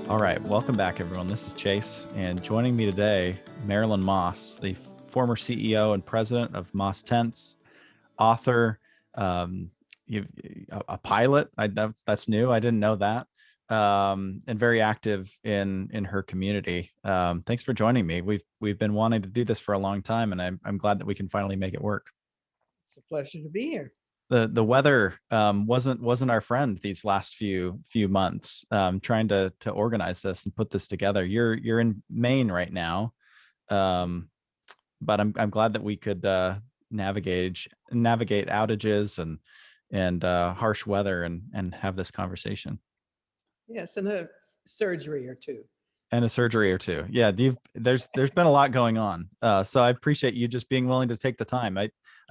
All right, welcome back, everyone. This is Chase, and joining me today, Marilyn Moss, the former CEO and president of Moss Tents, author, um, a pilot. That's new. I didn't know that, and very active in her community. Thanks for joining me. We've been wanting to do this for a long time, and I'm glad that we can finally make it work. It's a pleasure to be here. The weather wasn't our friend these last few months, trying to organize this and put this together. You're in Maine right now, but I'm glad that we could navigate outages and harsh weather and have this conversation. Yes, and a surgery or two. And a surgery or two. Yeah, there's been a lot going on. So I appreciate you just being willing to take the time.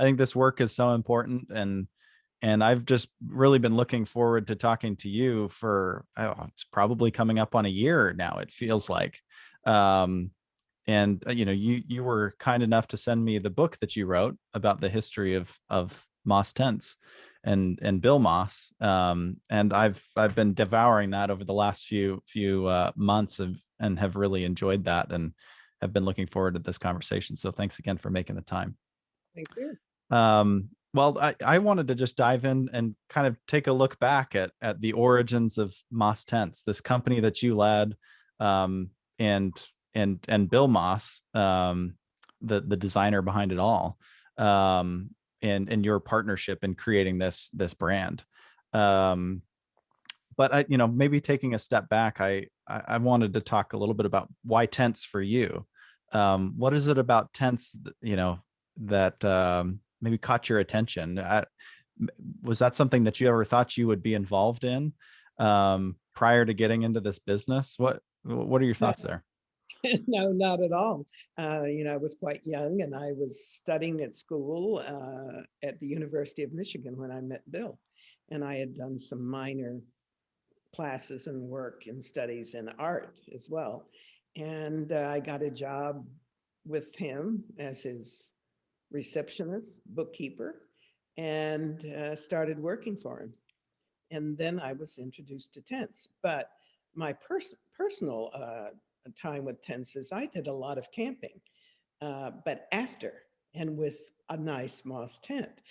I think this work is so important, and I've just really been looking forward to talking to you for it's probably coming up on a year now, it feels like. And you were kind enough to send me the book that you wrote about the history of Moss Tents and Bill Moss. And I've been devouring that over the last few months and have really enjoyed that and have been looking forward to this conversation. So thanks again for making the time. Thank you. Well, I wanted to just dive in and kind of take a look back at the origins of Moss Tents, this company that you led, and Bill Moss, the designer behind it all, and your partnership in creating this brand. But maybe taking a step back, I wanted to talk a little bit about why tents for you. What is it about tents that maybe caught your attention? Was that something that you ever thought you would be involved in prior to getting into this business? What are your thoughts there? No, not at all. I was quite young and I was studying at school at the University of Michigan when I met Bill. And I had done some minor classes and work and studies in art as well. And I got a job with him as his receptionist, bookkeeper, and started working for him. And then I was introduced to tents. But my personal time with tents is I did a lot of camping, but after and with a nice moss tent.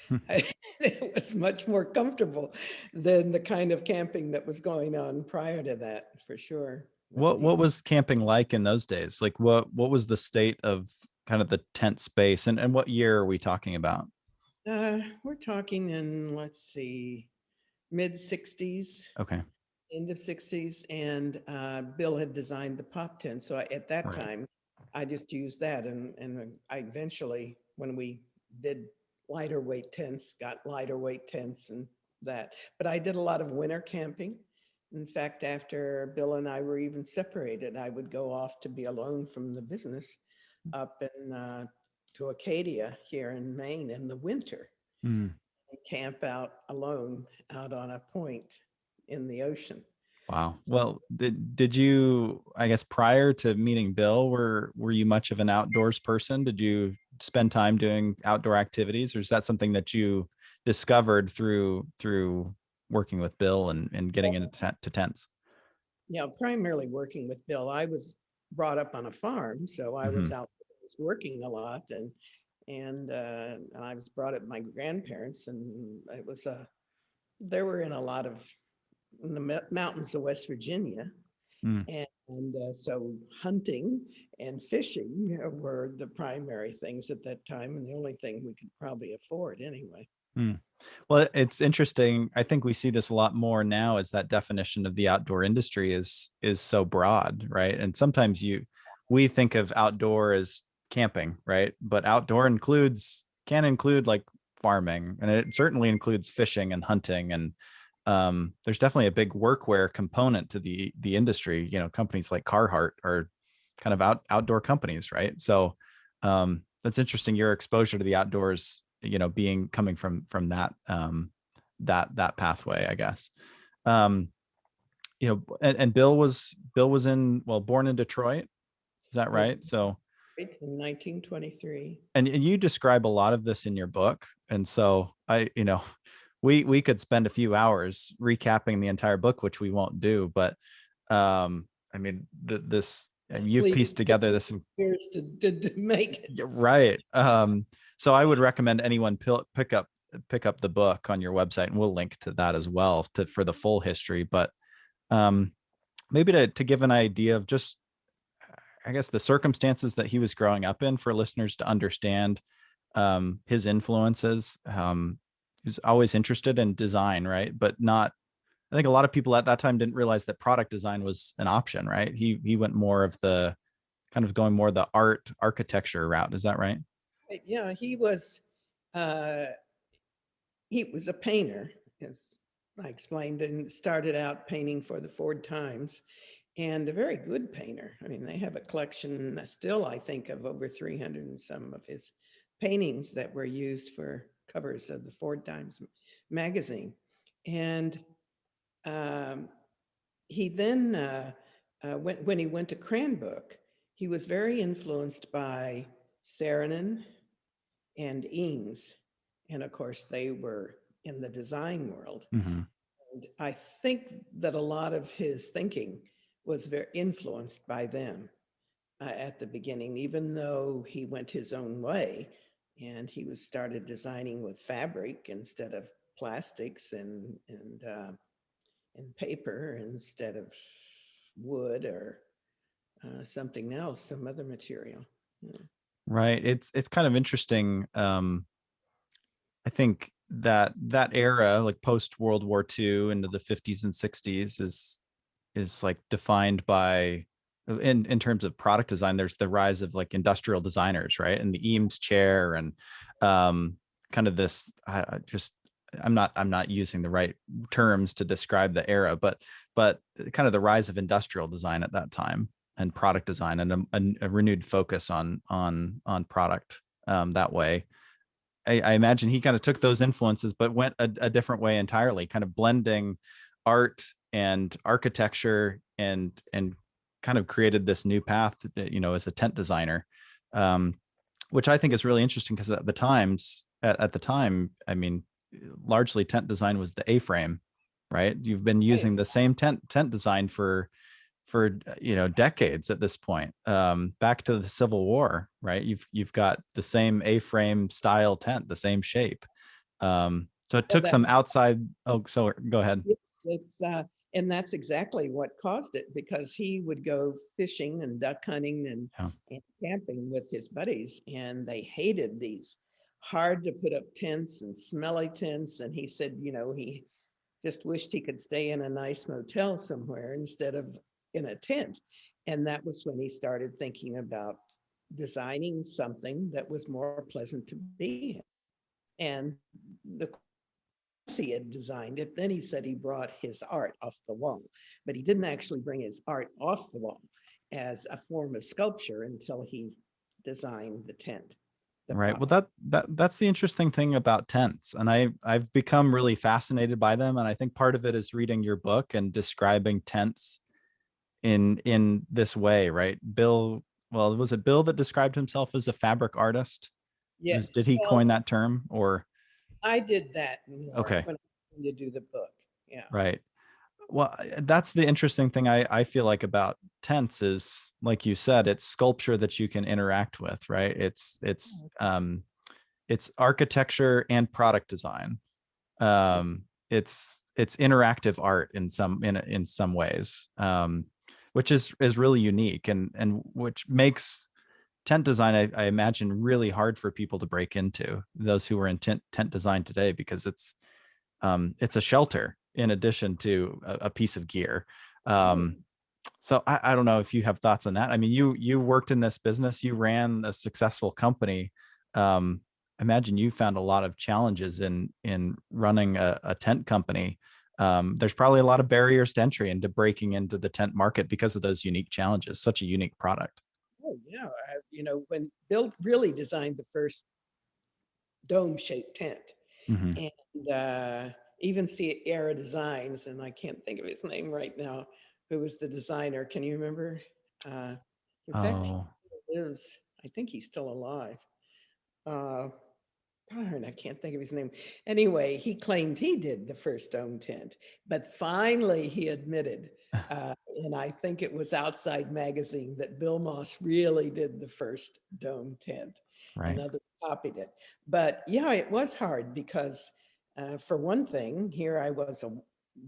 It was much more comfortable than the kind of camping that was going on prior to that, for sure. What was camping like in those days? Like what was the state of kind of the tent space, and what year are we talking about? We're talking in, let's see, mid 60s. Okay. End of 60s, and Bill had designed the pop tent. So at that time, I just used that. And I eventually, when we did lighter weight tents, got lighter weight tents and that. But I did a lot of winter camping. In fact, after Bill and I were even separated, I would go off to be alone from the business up in to Acadia here in Maine in the winter. Mm. And camp out alone out on a point in the ocean. Wow. Well, did you, I guess, prior to meeting Bill, were you much of an outdoors person? Did you spend time doing outdoor activities, or is that something that you discovered through working with Bill and getting into tents? Yeah, primarily working with Bill. I was brought up on a farm, so I was Mm-hmm. out working a lot, and I was brought up by my grandparents, and it was they were in a lot of in the mountains of West Virginia. Mm. And so hunting and fishing were the primary things at that time, and the only thing we could probably afford anyway. Mm. Well, it's interesting. I think we see this a lot more now, as that definition of the outdoor industry is so broad, right? And sometimes we think of outdoor as camping, right? But outdoor can include like farming, and it certainly includes fishing and hunting. And there's definitely a big workwear component to the industry. Companies like Carhartt are kind of outdoor companies, right? So that's interesting. Your exposure to the outdoors, coming from that that pathway, I guess. And Bill was born in Detroit. Is that right? So in 1923. And you describe a lot of this in your book, and so we could spend a few hours recapping the entire book, which we won't do, but I mean, this, and you've Please, pieced together this. years to make it. Yeah, right. So I would recommend anyone pick up the book on your website, and we'll link to that as well for the full history. But um, maybe to give an idea of just, I guess, the circumstances that he was growing up in for listeners to understand his influences. He was always interested in design, right? But not. I think a lot of people at that time didn't realize that product design was an option, right? He went more of the kind of going more the architecture route. Is that right? Yeah, uh, he was a painter, as I explained, and started out painting for the Ford Times, and a very good painter. I mean, they have a collection still, I think, of over 300 and some of his paintings that were used for covers of the Ford Times magazine. And um, he then, when he went to Cranbrook, he was very influenced by Saarinen and Eames. And of course, they were in the design world. Mm-hmm. And I think that a lot of his thinking was very influenced by them at the beginning, even though he went his own way and he was started designing with fabric instead of plastics and paper instead of wood or something else, some other material. Yeah. Right. It's kind of interesting. I think that era, like post World War II into the 50s and 60s, is like defined by, in terms of product design, there's the rise of like industrial designers, right? And the Eames chair, and kind of this, just I'm not using the right terms to describe the era, but kind of the rise of industrial design at that time, and product design, and a renewed focus on product that way. I imagine he kind of took those influences, but went a different way entirely, kind of blending art and architecture, and kind of created this new path, as a tent designer, um, which I think is really interesting because at the time, I mean, largely tent design was the A-frame, right? You've been Right. using the same tent design for decades at this point, back to the Civil War, right? You've got the same A-frame style tent, the same shape. So it Well, took some outside. Oh, so go ahead. it's and that's exactly what caused it, because he would go fishing and duck hunting Yeah. and camping with his buddies, and they hated these hard to put up tents and smelly tents. And he said, he just wished he could stay in a nice motel somewhere instead of in a tent. And that was when he started thinking about designing something that was more pleasant to be in. And the he had designed it. Then he said he brought his art off the wall, but he didn't actually bring his art off the wall as a form of sculpture until he designed the tent. Right. Well, that's the interesting thing about tents, and I've become really fascinated by them, and I think part of it is reading your book and describing tents in this way, right? Bill, well, was it Bill that described himself as a fabric artist? Yeah. Did he Well, coin that term, or? I did that more Okay. when I wanted to do the book. Yeah. Right. Well, that's the interesting thing I feel like about tents is, like you said, it's sculpture that you can interact with, right? It's architecture and product design. It's interactive art in some ways, which is really unique, and which makes tent design, I imagine, really hard for people to break into, those who are in tent design today, because it's a shelter in addition to a piece of gear. Um, so I don't know if you have thoughts on that. I mean, you worked in this business, you ran a successful company. Imagine you found a lot of challenges in running a tent company. There's probably a lot of barriers to entry into breaking into the tent market because of those unique challenges. Such a unique product. Oh, yeah. When Bill really designed the first dome-shaped tent, Hmm. and even Sierra Designs, and I can't think of his name right now, who was the designer. Can you remember? Uh, in fact, he Oh, lives, I think he's still alive. Uh, Darn, I can't think of his name. Anyway, he claimed he did the first dome tent, but finally he admitted And I think it was Outside Magazine that Bill Moss really did the first dome tent, and Right. others copied it. But yeah, it was hard because, for one thing, here I was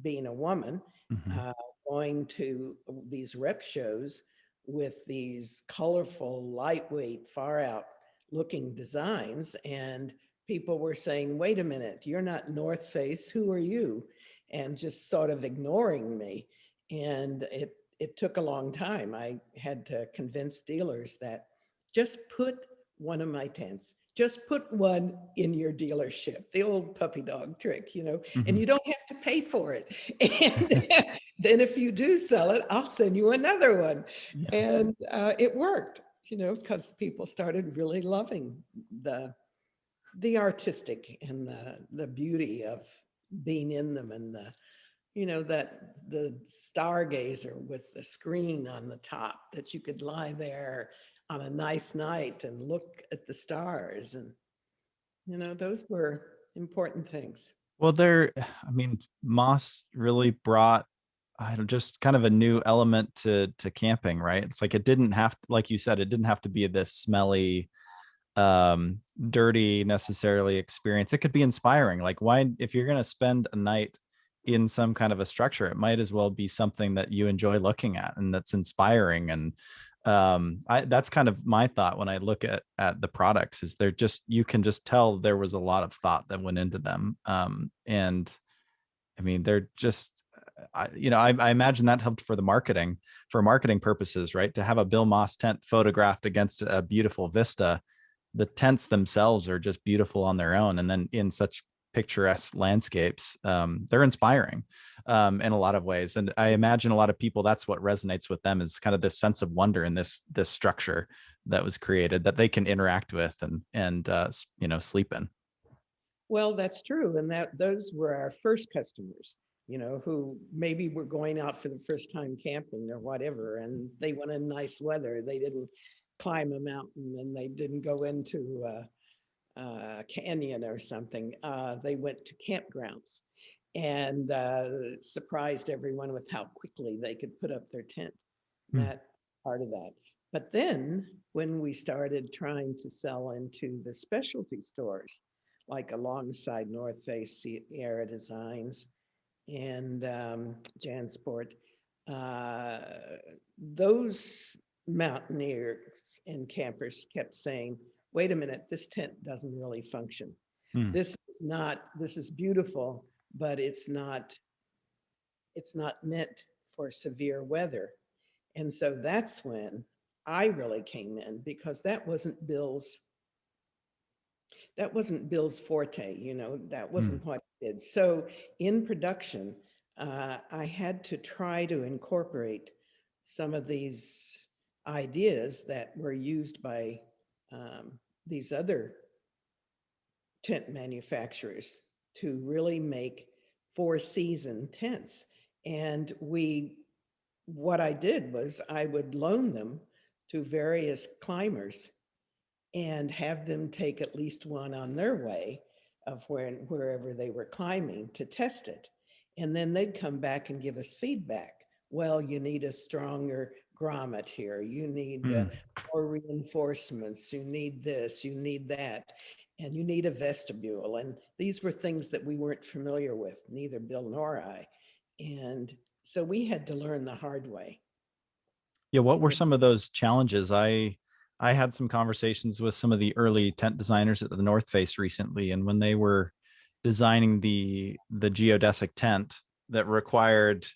being a woman, Mhm. uh, going to these rep shows with these colorful, lightweight, far out looking designs. And people were saying, wait a minute, you're not North Face, who are you? And just sort of ignoring me. And it took a long time. I had to convince dealers that just put one of my tents, just put one in your dealership, the old puppy dog trick, and Mhm. you don't have to pay for it. And then if you do sell it, I'll send you another one. Yeah. And it worked, because people started really loving the artistic and the beauty of being in them, and that the stargazer with the screen on the top, that you could lie there on a nice night and look at the stars. And those were important things. Well, I mean, Moss really brought, I don't, just kind of a new element to camping, right? It's like it didn't have to, like you said, it didn't have to be this smelly, dirty necessarily experience. It could be inspiring. Like, why, if you're going to spend a night in some kind of a structure, it might as well be something that you enjoy looking at and that's inspiring. And that's kind of my thought when I look at the products, is they're just, you can just tell there was a lot of thought that went into them. And I mean, they're just, I imagine that helped for the marketing, for marketing purposes, right? To have a Bill Moss tent photographed against a beautiful vista. The tents themselves are just beautiful on their own, and then in such picturesque landscapes, they're inspiring, in a lot of ways. And I imagine a lot of people, that's what resonates with them, is kind of this sense of wonder in this structure that was created, that they can interact with and sleep in. Well, that's true. And those were our first customers, who maybe were going out for the first time camping or whatever, and they wanted nice weather. They didn't climb a mountain, and they didn't go into a canyon or something. They went to campgrounds, and surprised everyone with how quickly they could put up their tent. Hmm. That part of that. But then when we started trying to sell into the specialty stores, like alongside North Face, Sierra Designs, and Jansport, uh, those mountaineers and campers kept saying, wait a minute, this tent doesn't really function. Hmm. This is beautiful, but it's not meant for severe weather. And so that's when I really came in, because that wasn't Bill's forte, that Hmm. wasn't what he did. So in production, I had to try to incorporate some of these ideas that were used by um, these other tent manufacturers to really make four-season tents. And what I did was I would loan them to various climbers and have them take at least one on their way of wherever they were climbing to test it. And then they'd come back and give us feedback. Well, you need a stronger grommet here. You need Hmm. more reinforcements. You need this, you need that, and you need a vestibule. And these were things that we weren't familiar with, neither Bill nor I. And so we had to learn the hard way. Yeah, what were some of those challenges? I had some conversations with some of the early tent designers at the North Face recently, and when they were designing the geodesic tent that required,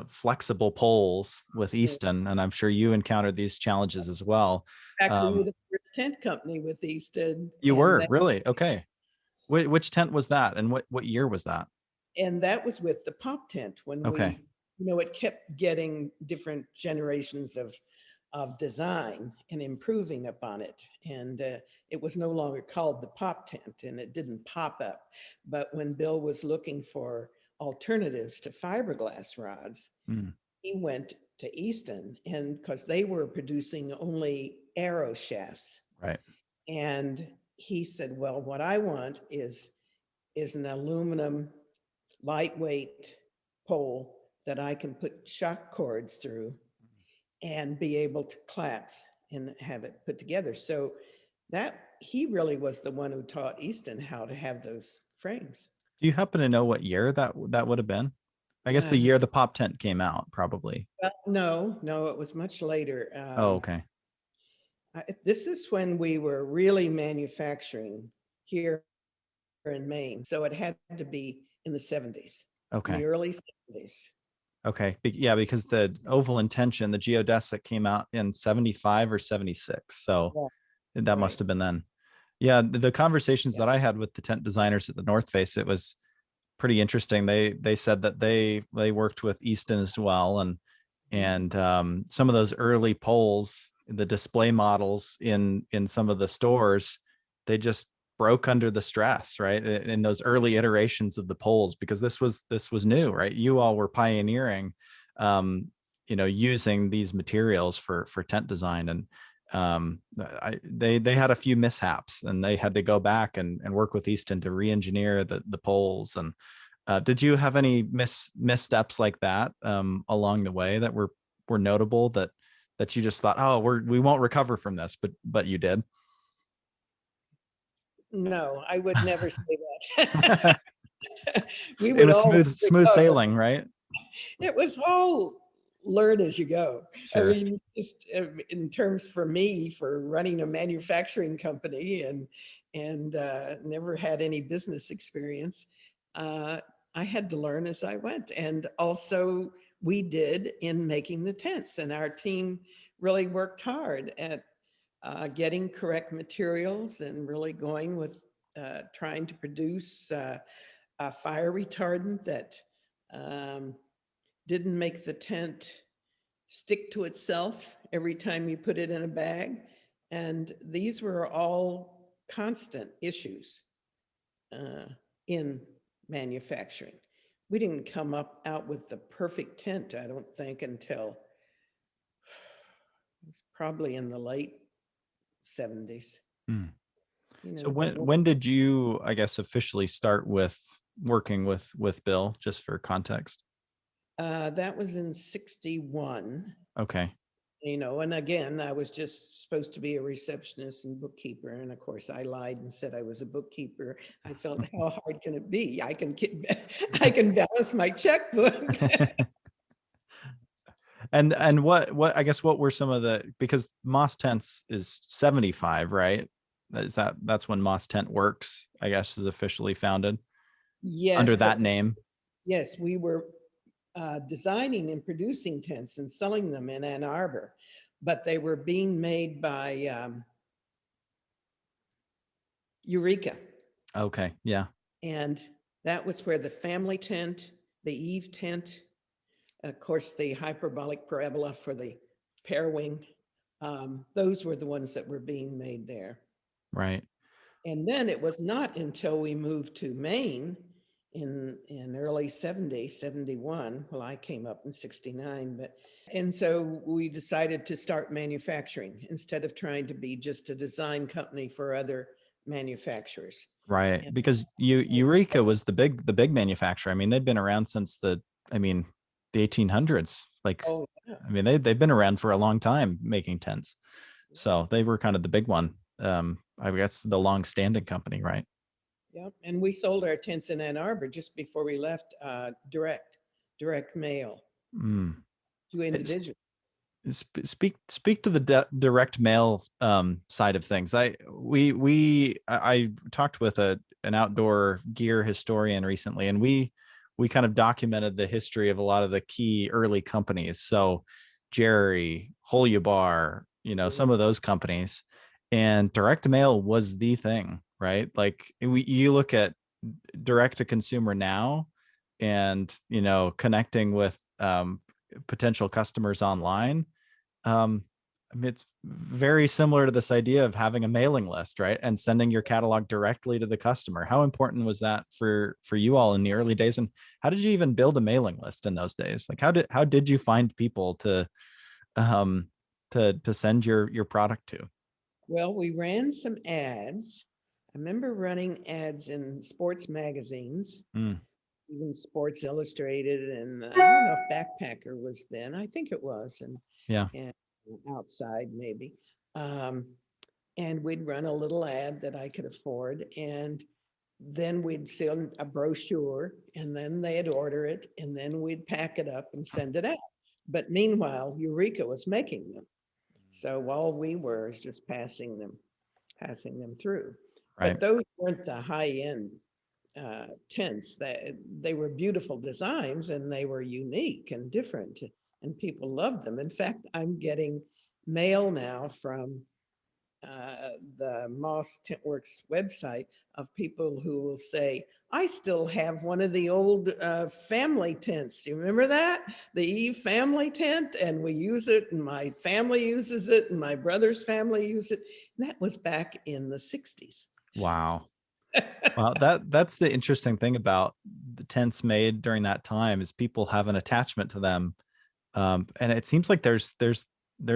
flexible poles with In Easton, and I'm sure you encountered these challenges as well. fact, we were Um, the first tent company with Easton, you were really okay. Which tent was that, and what year was that? and that was with the pop tent when Okay. it kept getting different generations of design and improving upon it. And it was no longer called the pop tent, and it didn't pop up. But when Bill was looking for alternatives to fiberglass rods, Mm, he went to Easton, and because they were producing only arrow shafts. right. And he said, well, what I want is an aluminum lightweight pole that I can put shock cords through and be able to collapse and have it put together. So that he really was the one who taught Easton how to have those frames. Do you happen to know what year that would have been? I guess the Uh, year the pop tent came out, probably. well, no, no, it was much later. Oh, okay. This is when we were really manufacturing here in Maine. So it had to be in the 70s, in the Okay. early 70s. Okay. Yeah, because the oval intention, the geodesic came out in 75 or 76. So Yeah, that right. must have been then. Yeah, the conversations Yeah. that I had with the tent designers at the North Face, it was pretty interesting. They said that they worked with Easton as well, and some of those early poles, the display models in some of the stores, they just broke under the stress, right? In those early iterations of the poles, because this was new, right? You all were pioneering, using these materials for tent design, and they had a few mishaps, and they had to go back and work with Easton to re-engineer the poles. And did you have any missteps like that along the way that were notable, that you just thought, oh, we won't recover from this, but you did? No, I would never say that. We It would was all smooth recover. sailing, right? It was all learn as you go. I Sure. mean, just in terms for me for running a manufacturing company and never had any business experience. Uh, I had to learn as I went, and also we did in making the tents. And our team really worked hard at getting correct materials and really going with trying to produce a fire retardant that um, didn't make the tent stick to itself every time you put it in a bag. And these were all constant issues uh, in manufacturing. We didn't come out with the perfect tent, I don't think, until probably in the late 70s. Hmm. You So know, but when did you, I guess, officially start with working with Bill, just for context? that was in 61. Okay. You know, and again, I was just supposed to be a receptionist and bookkeeper. And of course, I lied and said I was a bookkeeper. I felt, how hard can it be? I can balance my checkbook. And what I guess, what were some of the, because Moss Tents is 75, right? That's when Moss Tent Works, I guess, is officially founded Yes, under but that name. yes, we were designing and producing tents and selling them in Ann Arbor, but they were being made by Eureka. Okay. Yeah. And that was where the family tent, the Eve tent, of course, the hyperbolic parabola for the pair wing, those were the ones that were being made there. Right. And then it was not until we moved to Maine in early 70, 71. Well, I came up in 69, and so we decided to start manufacturing instead of trying to be just a design company for other manufacturers. Right. And Because Eureka was the big manufacturer. I mean, they'd been around since I mean, the 1800s. Like, oh, yeah. I mean, they've been around for a long time making tents. So they were kind of the big one. I guess the long-standing company, right? Yep. And we sold our tents in Ann Arbor just before we left, direct mail Mm. to It's, individuals. speak to the direct mail side of things. I talked with an outdoor gear historian recently, and we kind of documented the history of a lot of the key early companies. So Jerry, Holubar, some of those companies, and direct mail was the thing, right? Like, you look at direct to consumer now, and connecting with potential customers online. I mean, it's very similar to this idea of having a mailing list, right? And sending your catalog directly to the customer. How important was that for you all in the early days? And how did you even build a mailing list in those days? Like, how did you find people um to send your product to? Well, we ran some ads. I remember running ads in sports magazines, Mm, even Sports Illustrated, and I don't know if Backpacker was then. I think it was, Yeah. and Outside maybe. Um, and we'd run a little ad that I could afford, and then we'd send a brochure, and then they'd order it, and then we'd pack it up and send it out. But meanwhile, Eureka was making them. So all we were is just passing them through. Right. But those weren't the high end tents. That they were beautiful designs and they were unique and different, and people loved them. In fact, I'm getting mail now from the Moss Tentworks website of people who will say, I still have one of the old family tents. You remember that? The Eve family tent, and we use it, and my family uses it, and my brother's family use it. And that was back in the 60s. Wow. Well, that's the interesting thing about the tents made during that time is people have an attachment to them. And it seems like there's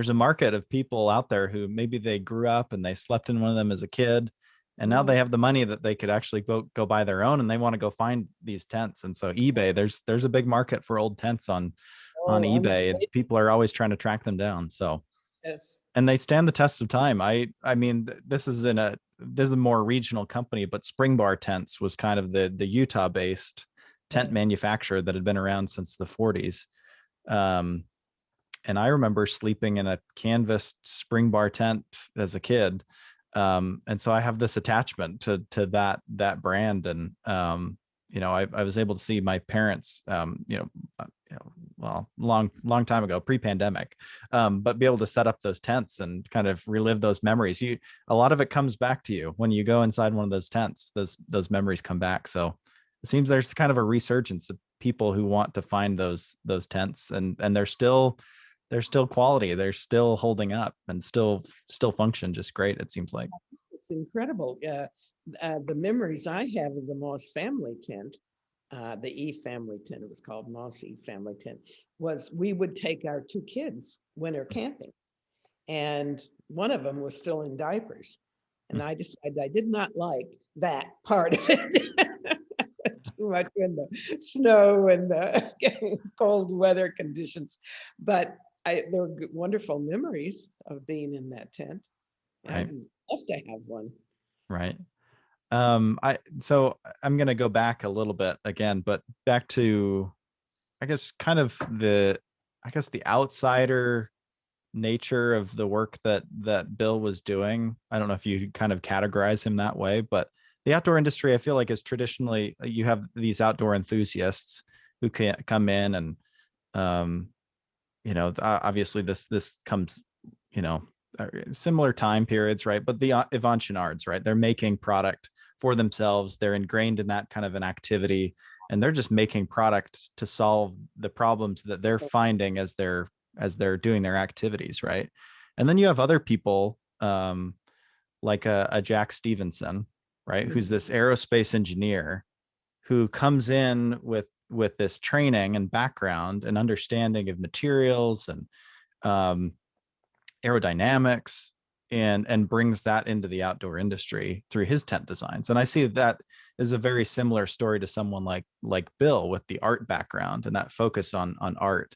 a market of people out there who maybe they grew up and they slept in one of them as a kid, and now they have the money that they could actually go buy their own, and they want to go find these tents. And so eBay, there's a big market for old tents on Oh, eBay, and people are always trying to track them down. So, yes. and they stand the test of time. I mean, this is a more regional company, but Spring Bar Tents was kind of the Utah based tent manufacturer that had been around since the 40s. Um, and I remember sleeping in a canvas spring bar tent as a kid. And so I have this attachment to that brand. And I was able to see my parents, well, long time ago, pre-pandemic, but be able to set up those tents and kind of relive those memories. A lot of it comes back to you when you go inside one of those tents. Those memories come back. So it seems there's kind of a resurgence of people who want to find those tents, and they're still quality. They're still holding up and still function just great, it seems like. It's incredible. The memories I have of the Moss family tent, the E family tent, it was called Moss E family tent, was we would take our two kids winter camping. And one of them was still in diapers. And I decided I did not like that part of it. Too much in the snow and the cold weather conditions. But there were wonderful memories of being in that tent. Right. I'd love to have one. Right. I'm going to go back a little bit again, but back to, I guess, kind of the outsider nature of the work that Bill was doing. I don't know if you kind of categorize him that way, but the outdoor industry, I feel like, is traditionally, you have these outdoor enthusiasts who can come in and, obviously this comes, similar time periods, right? But the Yvon Chouinards, right? They're making product for themselves. They're ingrained in that kind of an activity, and they're just making product to solve the problems that they're finding as they're doing their activities, right? And then you have other people, like a Jack Stevenson, right? Who's this aerospace engineer who comes in with this training and background and understanding of materials and aerodynamics, and brings that into the outdoor industry through his tent designs. And I see that is a very similar story to someone like Bill with the art background and that focus on art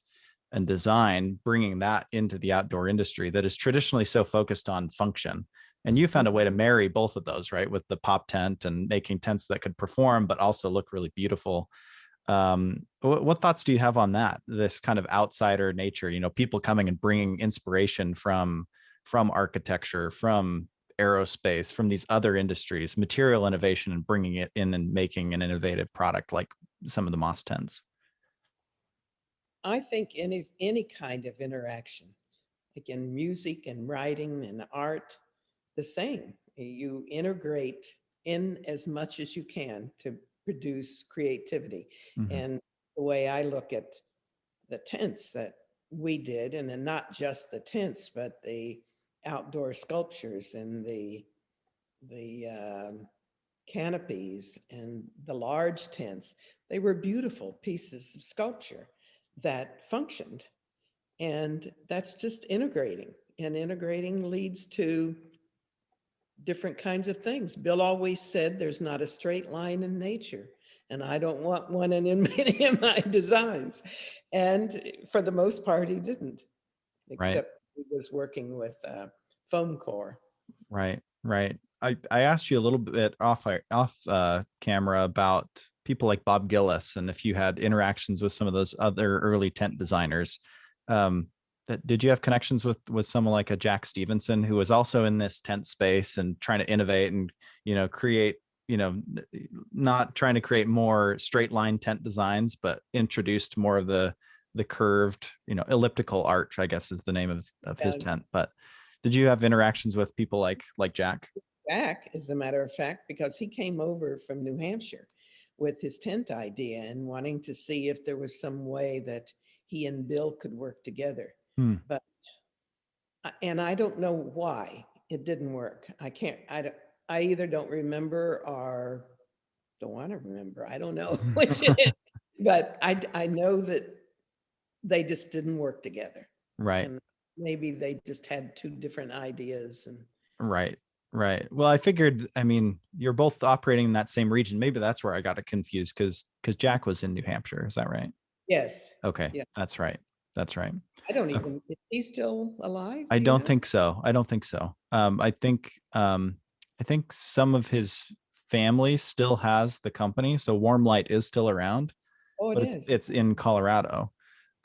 and design, bringing that into the outdoor industry that is traditionally so focused on function. And you found a way to marry both of those, right? With the pop tent and making tents that could perform, but also look really beautiful. What thoughts do you have on that? This kind of outsider nature, people coming and bringing inspiration from architecture, from aerospace, from these other industries, material innovation, and bringing it in and making an innovative product like some of the Moss tents. I think any kind of interaction, like in music and writing and art, the same. You integrate in as much as you can to produce creativity. Mm-hmm. And the way I look at the tents that we did, and then not just the tents, but the outdoor sculptures and the canopies and the large tents, they were beautiful pieces of sculpture that functioned. And that's just integrating. And integrating leads to different kinds of things. Bill always said there's not a straight line in nature. and I don't want one in many of my designs. And for the most part, he didn't, Right. except he was working with foam core. Right. Right. I asked you a little bit off camera about people like Bob Gillis, and if you had interactions with some of those other early tent designers. Um, did you have connections with someone like a Jack Stevenson, who was also in this tent space and trying to innovate and, create, not trying to create more straight line tent designs, but introduced more of the curved, elliptical arch, I guess is the name of his And tent. But did you have interactions with people like Jack? Jack, as a matter of fact, because he came over from New Hampshire with his tent idea and wanting to see if there was some way that he and Bill could work together. Hmm. But and I don't know why it didn't work. I can't. I either don't remember or don't want to remember. I don't know which it is. But I know that they just didn't work together, Right. and maybe they just had two different ideas. And Right. Right. Well, I figured, I mean, you're both operating in that same region. Maybe that's where I got it confused because Jack was in New Hampshire. Is that right? yes, Okay. yeah. That's right. That's right. I don't Uh, even, is he still alive? I Do you don't know? think so. I don't think so. I think some of his family still has the company. So Warm Light is still around, Oh, it but is. it's in Colorado.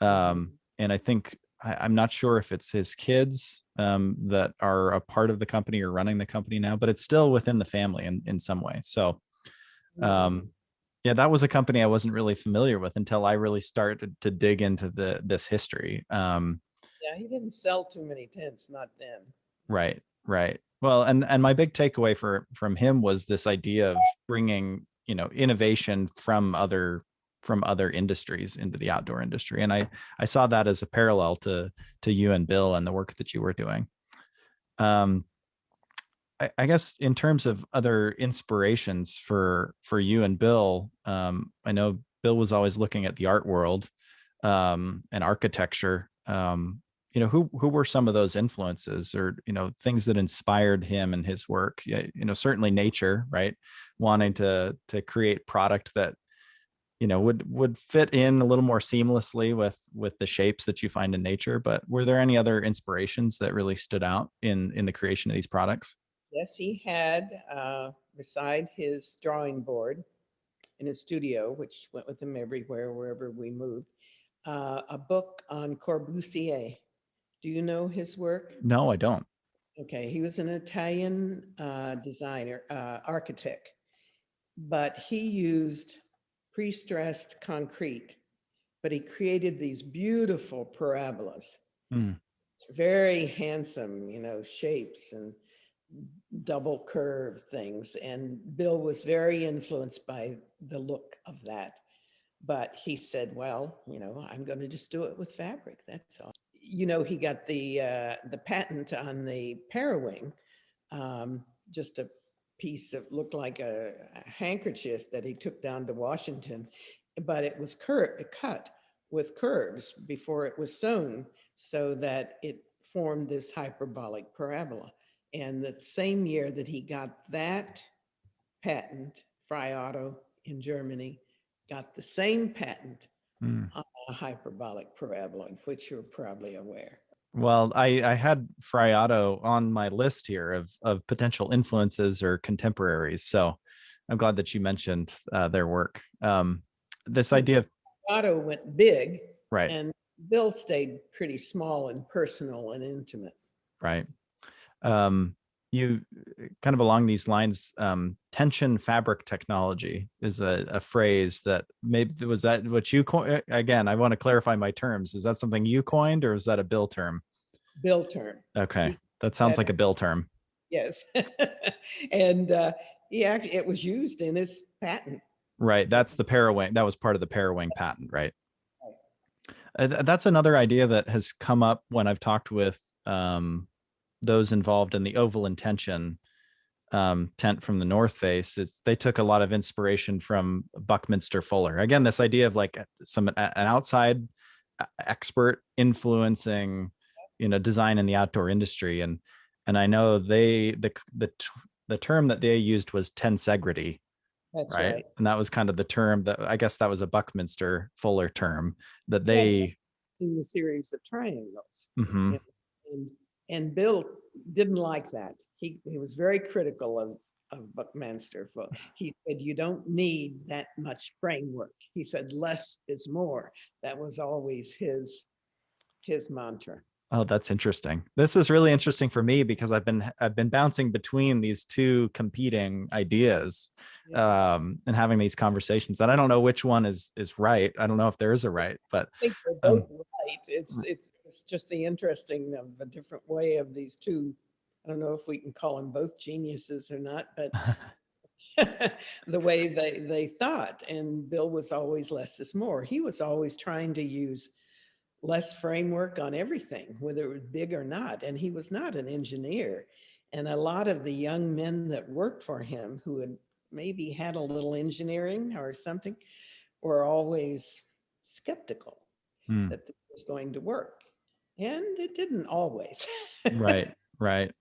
Mhm. And I think I'm not sure if it's his kids that are a part of the company or running the company now, but it's still within the family in some way. So Nice. yeah, that was a company I wasn't really familiar with until I really started to dig into this history. Yeah, he didn't sell too many tents, not then. Right, right. Well, and my big takeaway from him was this idea of bringing, innovation from other industries into the outdoor industry, and I saw that as a parallel to you and Bill and the work that you were doing. Um, I guess in terms of other inspirations for you and Bill, I know Bill was always looking at the art world and architecture. Who were some of those influences, or things that inspired him and his work? Yeah, certainly nature, right? Wanting to create product that would fit in a little more seamlessly with the shapes that you find in nature. But were there any other inspirations that really stood out in the creation of these products? Yes, he had, beside his drawing board in his studio, which went with him everywhere, wherever we moved, a book on Corbusier. Do you know his work? No, I don't. Okay, he was an Italian designer, architect, but he used pre-stressed concrete, but he created these beautiful parabolas, Mm, very handsome, shapes and double curve things. And Bill was very influenced by the look of that. But he said, well, I'm going to just do it with fabric. That's all. He got the patent on the Parawing, just a piece of looked like a handkerchief that he took down to Washington, but it was cut with curves before it was sewn so that it formed this hyperbolic parabola. And the same year that he got that patent, Frei Otto in Germany got the same patent mm. on a hyperbolic parabola, of which you're probably aware. Well, I had Friato on my list here of potential influences or contemporaries. So I'm glad that you mentioned their work. This idea of Otto went big, right, and Bill stayed pretty small and personal and intimate. right. Um, you kind of along these lines, tension fabric technology is a phrase that maybe was that what you coined? Again, I want to clarify my terms. Is that something you coined, or is that a Bill term? Bill term. Okay, He that sounds said, like a Bill term. yes. And he actually, it was used in his patent. Right. So, That's the Parawing. That was part of the Parawing patent, right? That's another idea that has come up when I've talked with those involved in the oval intention tent from the North Face. Is they took a lot of inspiration from Buckminster Fuller. Again, this idea of like an outside expert influencing, design in the outdoor industry, and I know the term that they used was tensegrity, That's right? right. And that was kind of the term that, I guess that was a Buckminster Fuller term that Yeah, they, in the series of triangles. mhm. And, and and Bill didn't like that. He was very critical of Buckminster. He said, you don't need that much framework. He said, less is more. That was always his mantra. Oh, that's interesting. This is really interesting for me because I've been bouncing between these two competing ideas, Yeah. and having these conversations. And I don't know which one is right. I don't know if there is a right, but I think they're um, both right. It's just the interesting of a different way of these two. I don't know if we can call them both geniuses or not, but the way they thought. And Bill was always less is more. He was always trying to use less framework on everything, whether it was big or not. And he was not an engineer. And a lot of the young men that worked for him who had maybe had a little engineering or something were always skeptical hmm, that this was going to work. And it didn't always. right, right.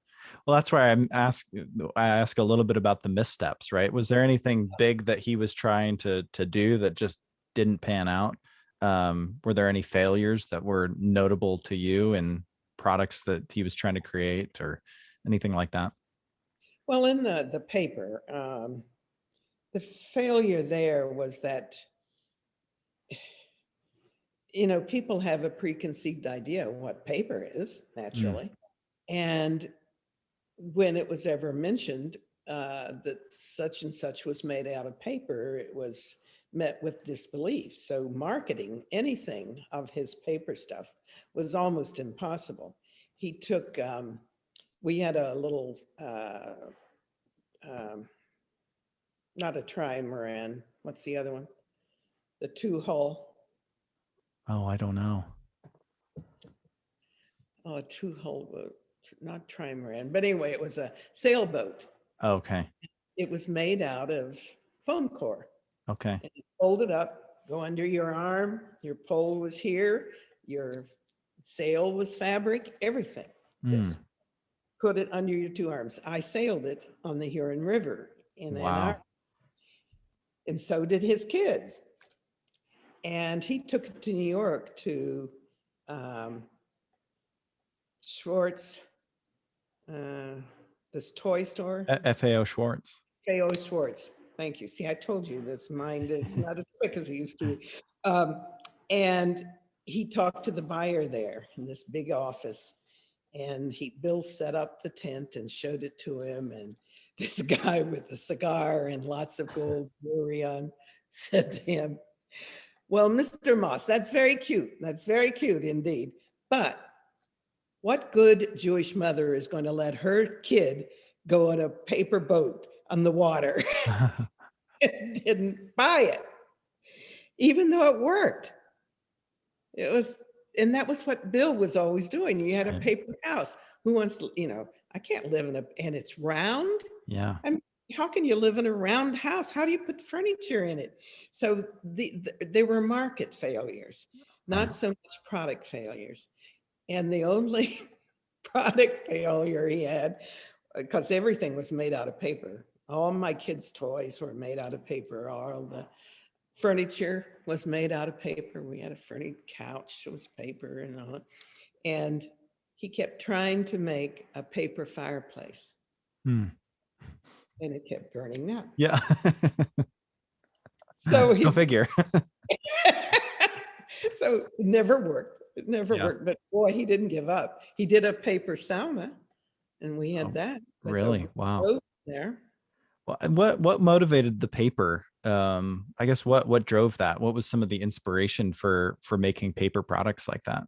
Well, that's why I ask a little bit about the missteps, right? Was there anything big that he was trying to do that just didn't pan out? Were there any failures that were notable to you in products that he was trying to create or anything like that? Well, in the paper, the failure there was that, people have a preconceived idea of what paper is, Mm, naturally. And when it was ever mentioned that such and such was made out of paper, it was met with disbelief. So marketing anything of his paper stuff was almost impossible. He took, we had a little, um, not a trimaran, what's the other one? The two hull, oh, I don't know. oh, a two hull boat, not trimaran, but anyway, it was a sailboat. Okay. It was made out of foam core. Okay. And you fold it up, go under your arm, your pole was here, your sail was fabric, everything. Mm, This. Put it under your two arms. I sailed it on the Huron River in Ann Arbor, wow. and so did his kids. And he took it to New York to um, Schwartz, this toy store. FAO Schwartz. K.O. Schwartz. Thank you. See, I told you this mind is not as quick as it used to be. And he talked to the buyer there in this big office. And Bill set up the tent and showed it to him. And this guy with a cigar and lots of gold jewelry on said to him, well, Mr. Moss, that's very cute. That's very cute indeed. But what good Jewish mother is going to let her kid go on a paper boat on the water and didn't buy it, even though it worked? It was, and that was what Bill was always doing. You had a Right. paper house. Who wants, I can't live in and it's round. Yeah. I mean, how can you live in a round house? How do you put furniture in it? So they were market failures, Right. not so much product failures. And the only product failure he had, because everything was made out of paper. All my kids' toys were made out of paper. All the furniture was made out of paper. We had a furniture couch, it was paper and all. And he kept trying to make a paper fireplace, Hmm. and it kept burning up. Yeah. So Go he, figure. so it never worked. It never Yeah. worked. But boy, he didn't give up. He did a paper sauna, and we had Oh, that with a really? Wow. road there. Well, and what motivated the paper? I guess what drove that? What was some of the inspiration for making paper products like that?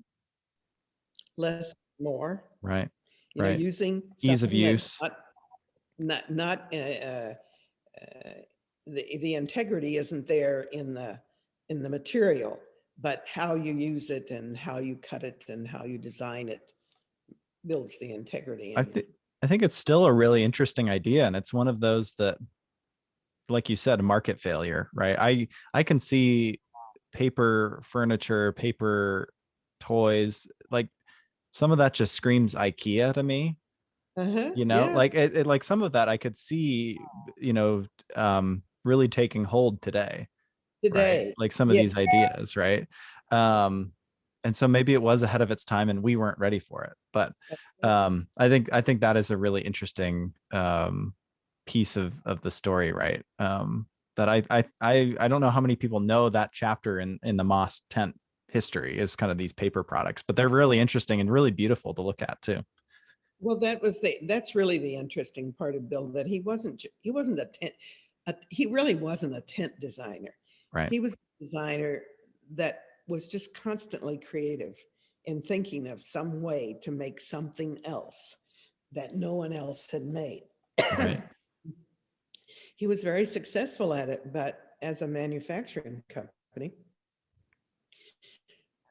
Less, more. Right. Right. Using Ease of something that's use. not the integrity isn't there in the material, but how you use it and how you cut it and how you design it builds the integrity. I think I think it's still a really interesting idea, and it's one of those that, like you said, a market failure, right? I can see paper furniture, paper toys, like some of that just screams IKEA to me. Uh-huh, You know, yeah. like it like some of that I could see, you know, really taking hold today, right? Today. Like some of Yeah. these ideas, right? And so maybe it was ahead of its time and we weren't ready for it. But I think that is a really interesting piece of the story, right? That I don't know how many people know that chapter in the Moss tent history is kind of these paper products, but they're really interesting and really beautiful to look at too. Well, that's really the interesting part of Bill, that he wasn't he really wasn't a tent designer. Right. He was a designer that was just constantly creative and thinking of some way to make something else that no one else had made. Right. He was very successful at it, but as a manufacturing company,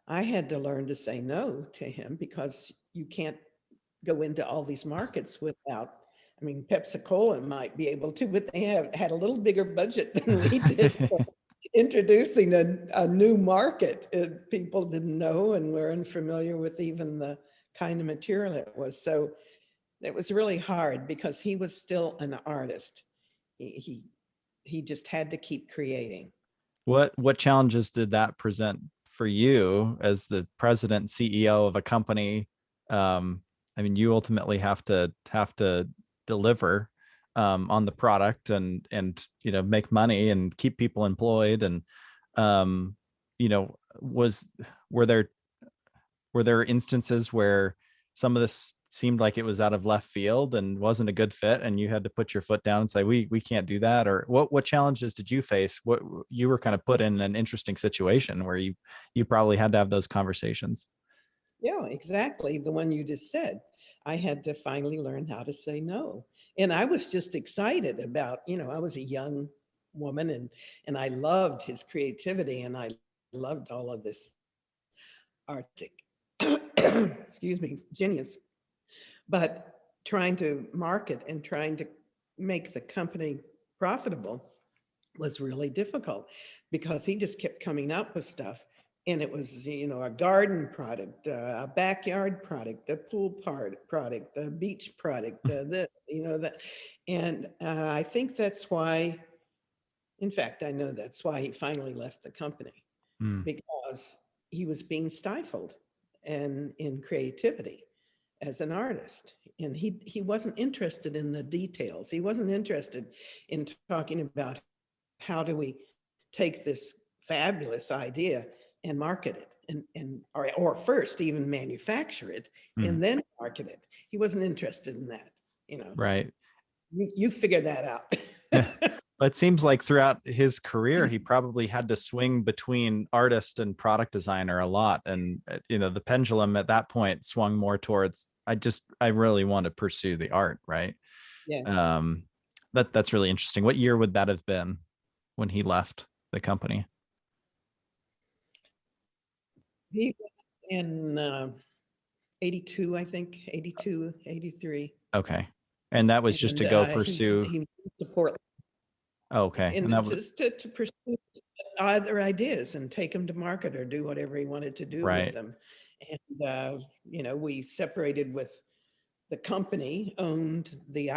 I had to learn to say no to him, because you can't go into all these markets without, I mean, Pepsi-Cola might be able to, but they had a little bigger budget than we did for introducing a new market. People didn't know and were unfamiliar with even the kind of material it was. So it was really hard, because he was still an artist. He just had to keep creating. What challenges did that present for you as the president and CEO of a company? I mean, you ultimately have to deliver on the product and make money and keep people employed. And was were there were there instances where some of this seemed like it was out of left field and wasn't a good fit, and you had to put your foot down and say, we can't do that? Or what challenges did you face? What, you were kind of put in an interesting situation where you probably had to have those conversations. Yeah, exactly. The one you just said. I had to finally learn how to say no. And I was just excited about, I was a young woman, and I loved his creativity, and I loved all of this artistic, excuse me, genius. But trying to market and trying to make the company profitable was really difficult, because he just kept coming up with stuff. And it was, a garden product, a backyard product, a pool product, a beach product, this, that. And I think that's why, in fact, I know that's why he finally left the company, Mm, because he was being stifled and in creativity as an artist. And he wasn't interested in the details. He wasn't interested in talking about, how do we take this fabulous idea and market it, or first even manufacture it mm, and then market it. He wasn't interested in that. You know, right. you figure that out. But it seems like throughout his career, he probably had to swing between artist and product designer a lot. And, the pendulum at that point swung more towards, I really want to pursue the art. Right. Yes. Um, that's really interesting. What year would that have been when he left the company? He in 82, I think, 82, 83. Okay. And that was just And to go he pursue. moved to Portland, Okay. And and that was just to pursue other ideas and take them to market or do whatever he wanted to do with right. them. And, we separated with the company owned the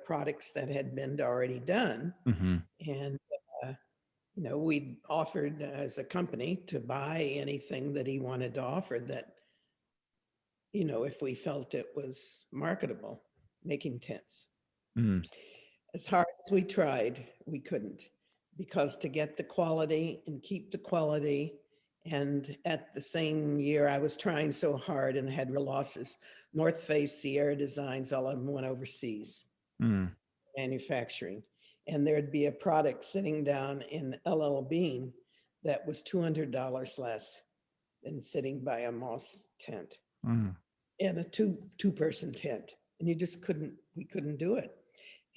products that had been already done. Hmm. And, we offered as a company to buy anything that he wanted to offer that, if we felt it was marketable, making tents. Mm, As hard as we tried, we couldn't, because to get the quality and keep the quality, and at the same year I was trying so hard and had real losses. North Face, Sierra Designs, all of them went overseas mm, manufacturing, and there'd be a product sitting down in LL Bean that was $200 less than sitting by a Moss tent, mm, in a two-person tent, and we couldn't do it.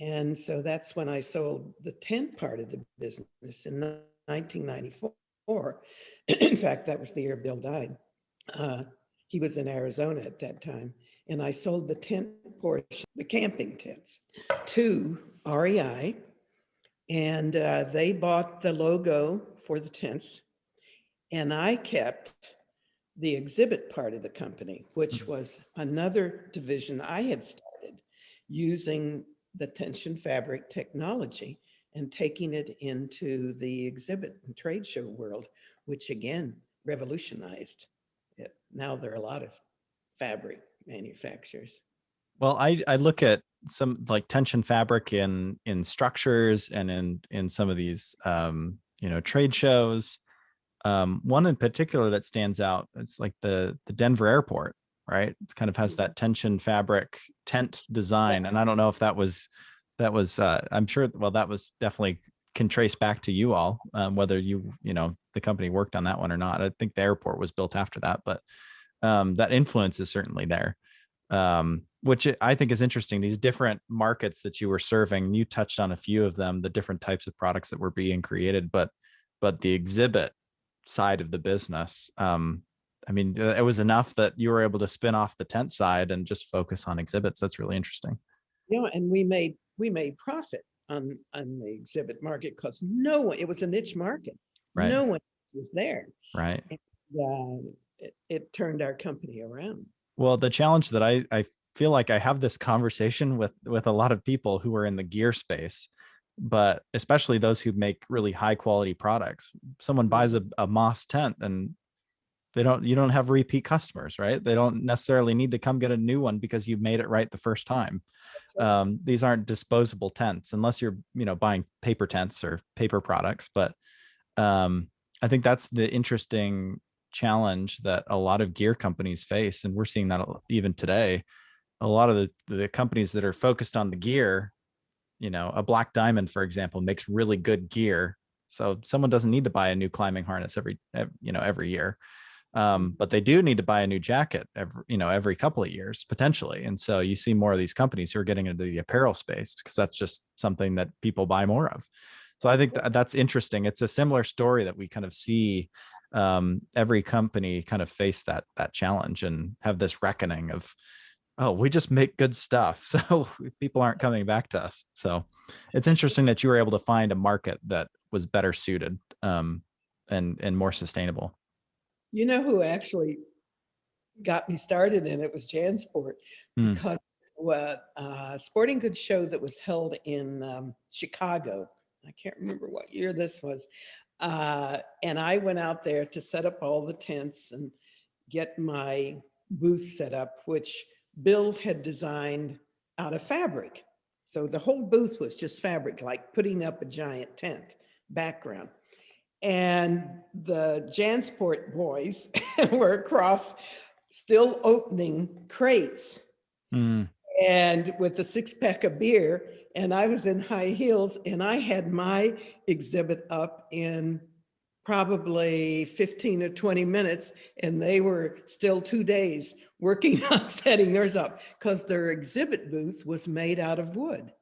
And so that's when I sold the tent part of the business in 1994. In fact, that was the year Bill died. Uh, he was in Arizona at that time. And I sold the tent portion, the camping tents, to REI. And they bought the logo for the tents. And I kept the exhibit part of the company, which mm. was another division I had started using the tension fabric technology and taking it into the exhibit and trade show world, which again revolutionized it. Now there are a lot of fabric manufacturers. Well, I look at some like tension fabric in structures and in some of these trade shows. One in particular that stands out, it's like the Denver airport, right? It kind of has that tension fabric tent design. And I don't know if that was I'm sure, well, that was definitely can trace back to you all, whether the company worked on that one or not. I think the airport was built after that, but that influence is certainly there. Which I think is interesting. These different markets that you were serving, you touched on a few of them, the different types of products that were being created, but the exhibit side of the business, I mean, it was enough that you were able to spin off the tent side and just focus on exhibits. That's really interesting. And we made profit on the exhibit market because no one, it was a niche market. Right. No one was there. Right. And it turned our company around. Well, the challenge that I feel like I have this conversation with a lot of people who are in the gear space, but especially those who make really high quality products. Someone buys a Moss tent and you don't have repeat customers, right? They don't necessarily need to come get a new one because you made it right the first time. Right. These aren't disposable tents unless you're, buying paper tents or paper products. But I think that's the interesting challenge that a lot of gear companies face. And we're seeing that even today. A lot of the companies that are focused on the gear, a Black Diamond, for example, makes really good gear. So someone doesn't need to buy a new climbing harness every year. But they do need to buy a new jacket every couple of years potentially. And so you see more of these companies who are getting into the apparel space because that's just something that people buy more of. So I think that's interesting. It's a similar story that we kind of see every company kind of face that challenge and have this reckoning of, oh, we just make good stuff, so people aren't coming back to us. So it's interesting that you were able to find a market that was better suited and more sustainable. You know who actually got me started in it was JanSport, Mm. because sporting goods show that was held in Chicago. I can't remember what year this was. And I went out there to set up all the tents and get my booth set up, which Bill had designed out of fabric. So the whole booth was just fabric, like putting up a giant tent background. And the JanSport boys were across still opening crates Mm. and with a 6-pack of beer. And I was in high heels and I had my exhibit up in probably 15 or 20 minutes. And they were still 2 days working on setting theirs up because their exhibit booth was made out of wood.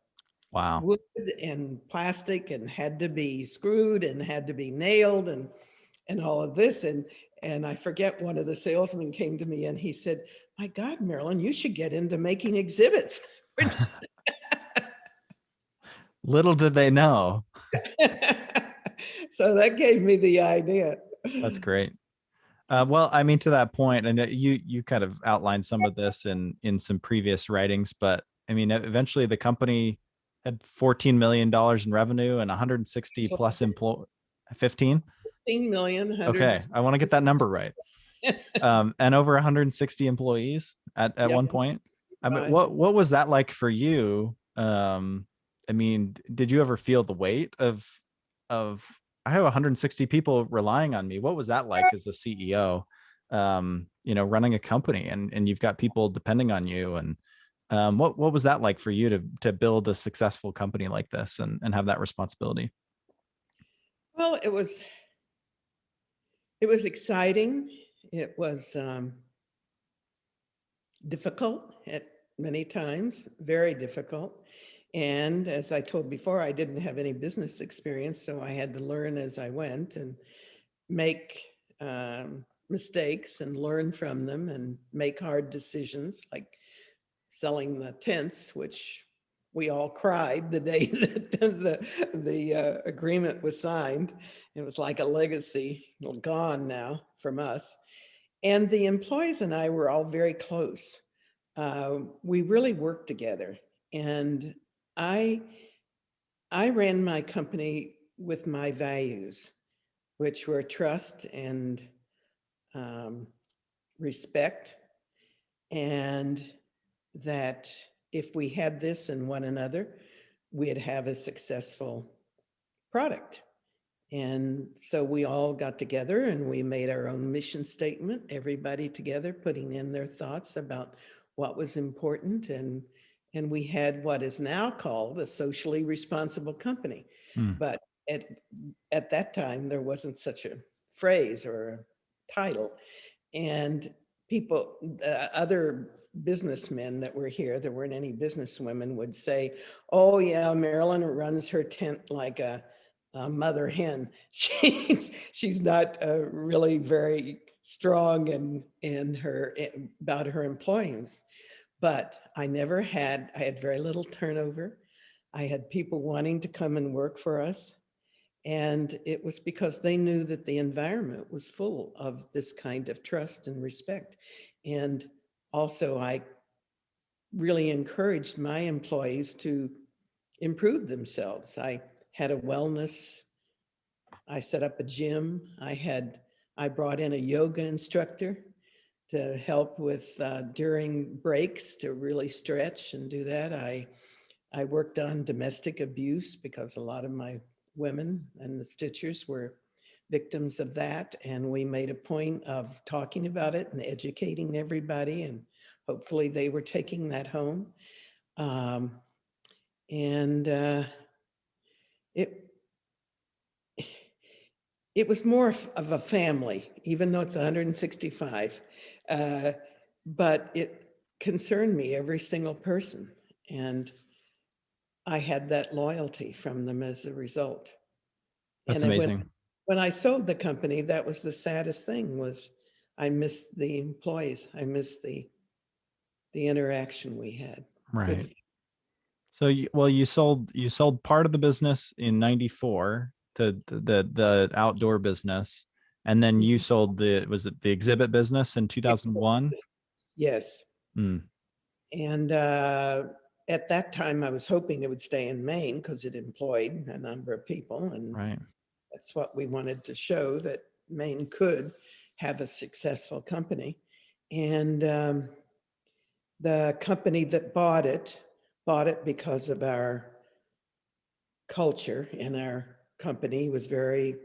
Wow. Wood and plastic, and had to be screwed and had to be nailed and all of this. And I forget, one of the salesmen came to me and he said, "My God, Marilyn, you should get into making exhibits." Little did they know. So that gave me the idea. That's great. Well, I mean, to that point, and you kind of outlined some of this in some previous writings, but I mean, eventually the company had $14 million in revenue and 160 plus 15. 15 million, Okay, I want to get that number right. And over 160 employees at Yep. one point. I mean, Fine. what was that like for you? I mean, did you ever feel the weight of I have 160 people relying on me? What was that like as a CEO? Running a company and you've got people depending on you, and what was that like for you to build a successful company like this and have that responsibility? Well, it was exciting. It was difficult at many times, very difficult. And as I told before, I didn't have any business experience, so I had to learn as I went and make mistakes and learn from them and make hard decisions, like selling the tents, which we all cried the day that the agreement was signed. It was like a legacy gone now from us. And the employees and I were all very close. We really worked together. And I I ran my company with my values, which were trust and um, respect, and that if we had this in one another, we'd have a successful product. And so we all got together and we made our own mission statement, everybody together putting in their thoughts about what was important. And we had what is now called a socially responsible company. Hmm. But at, at that time, there wasn't such a phrase or a title. And people, other businessmen that were here, there weren't any businesswomen, would say, oh yeah, Marilyn runs her tent like a mother hen. She's not really very strong in her about her employees. But I had very little turnover. I had people wanting to come and work for us. And it was because they knew that the environment was full of this kind of trust and respect. And also, I really encouraged my employees to improve themselves. I had a wellness, I set up a gym. I brought in a yoga instructor to help with during breaks to really stretch and do that. I worked on domestic abuse because a lot of my women and the stitchers were victims of that. And we made a point of talking about it and educating everybody. And hopefully they were taking that home. Um, and it, it was more of a family, even though it's 165. Uh, but it concerned me, every single person. And I had that loyalty from them as a result. That's And then amazing. when I sold the company, that was the saddest thing, was I missed the employees. I missed the interaction we had. Right. Good. So you sold part of the business in 94 to the outdoor business, and then you sold was it the exhibit business in 2001? Yes. Mm, And at that time, I was hoping it would stay in Maine because it employed a number of people. And right. that's what we wanted to show, that Maine could have a successful company. And the company that bought it because of our culture, and our company was very